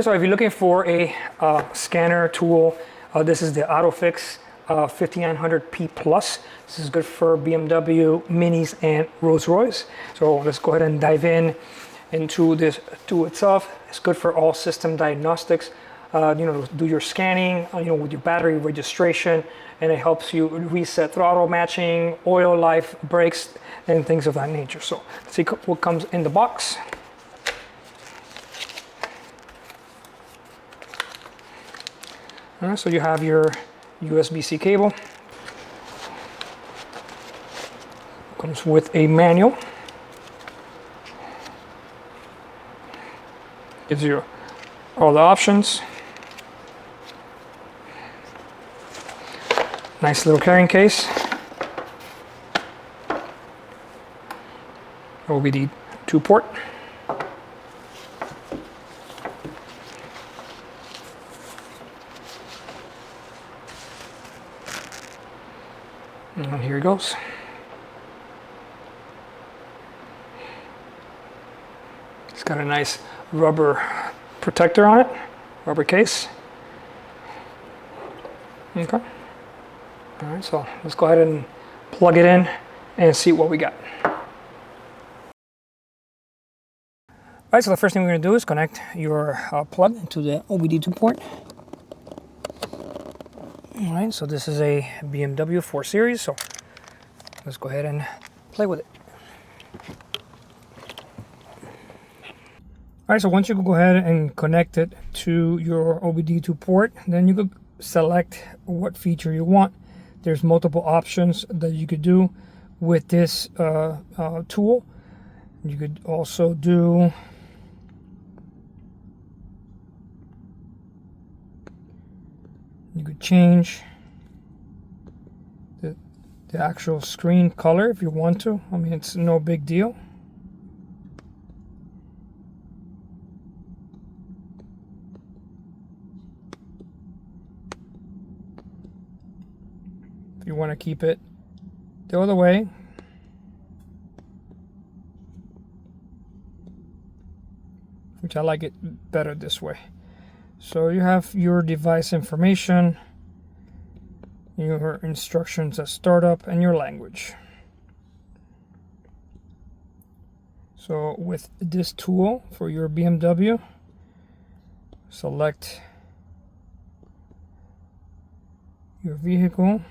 So if you're looking for a scanner tool, this is the Autophix 5900P Plus. This is good for BMW, Minis, and Rolls-Royce. So let's go ahead and dive into this tool itself. It's good for all system diagnostics. Do your scanning, with your battery registration, and it helps you reset throttle matching, oil life, brakes, and things of that nature. So let's see what comes in the box. All right, so you have your USB-C cable. Comes with a manual. Gives you all the options. Nice little carrying case. OBD 2-port. And here it goes. It's got a nice rubber protector on it, rubber case. Okay. All right, so let's go ahead and plug it in and see what we got. All right, so the first thing we're going to do is connect your plug into the OBD2 port. All right, so this is a BMW 4 Series, so let's go ahead and play with it. All right, so once you go ahead and connect it to your OBD2 port, then you could select what feature you want. There's multiple options that you could do with this tool. You could also do change the actual screen color if you want to. I mean, it's no big deal. If you want to keep it the other way, which I like it better this way. So you have your device information, your instructions at startup, and your language. So with this tool for your BMW, select your vehicle,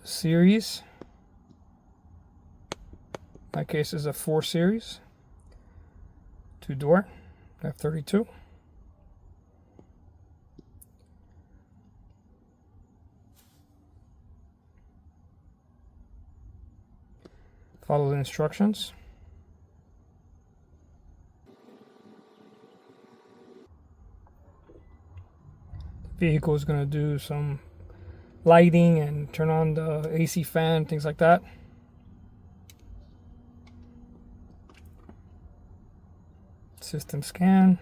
the series. In my case is a 4 Series, 2-door, F32. Follow the instructions. The vehicle is going to do some lighting and turn on the AC fan, things like that. System scan.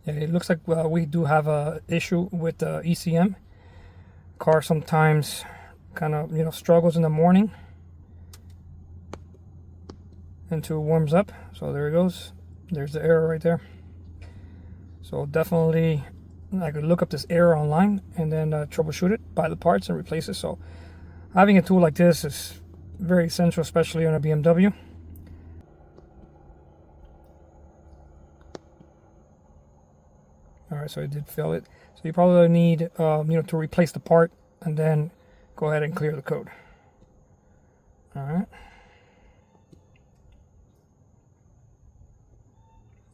Yeah, it looks like we do have a issue with the ECM. Car sometimes kind of struggles in the morning until it warms up. So there it goes. There's the error right there. So definitely I could look up this error online and then troubleshoot it, buy the parts and replace it. So having a tool like this is very essential, especially on a BMW. All right, so I did fill it. So you probably need, to replace the part and then go ahead and clear the code. All right.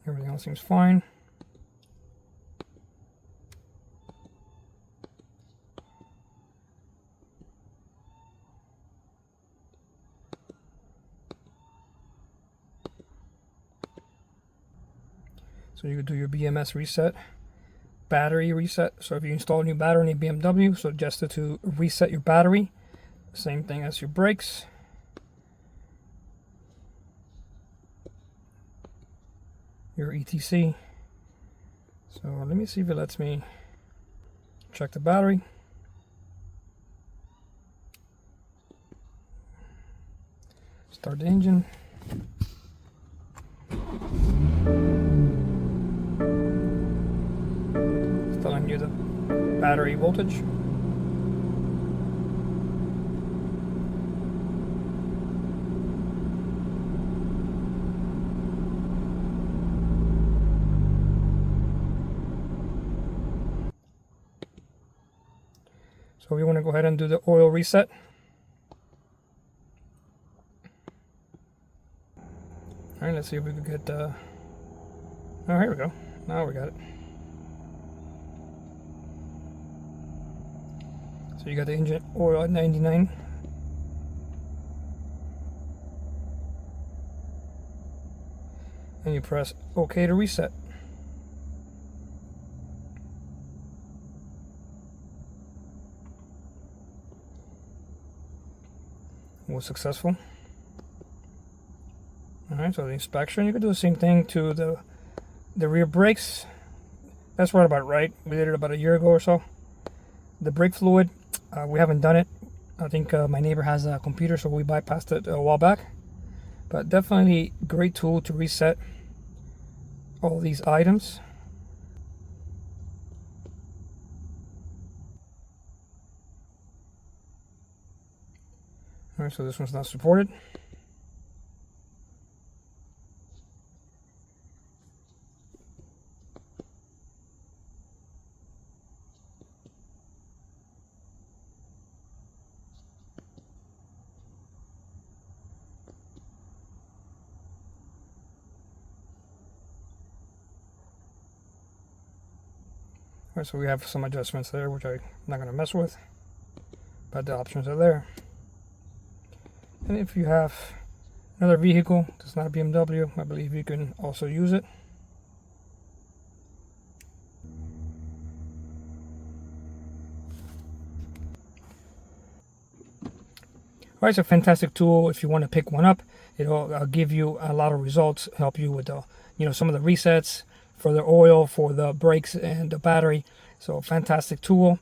Everything else seems fine. So you could do your BMS reset, battery reset. So if you install a new battery in a BMW, so just to reset your battery, same thing as your brakes. Your ETC. So let me see if it lets me Check the battery. Start the engine. It's telling you the battery voltage. So we want to go ahead and do the oil reset. All right, let's see if we can get, oh, here we go. Now we got it. So you got the engine oil at 99. And you press OK to reset. Was successful. Alright, so the inspection, you can do the same thing to the rear brakes. That's right about right. We did it about a year ago or so. The brake fluid, we haven't done it. I think my neighbor has a computer, so we bypassed it a while back. But definitely great tool to reset all these items. Alright, so this one's not supported. Alright, so we have some adjustments there, which I'm not going to mess with, but the options are there. And if you have another vehicle that's not a BMW, I believe you can also use it. Alright, it's a fantastic tool if you want to pick one up. It'll give you a lot of results, help you with the, some of the resets for the oil, for the brakes and the battery. So fantastic tool.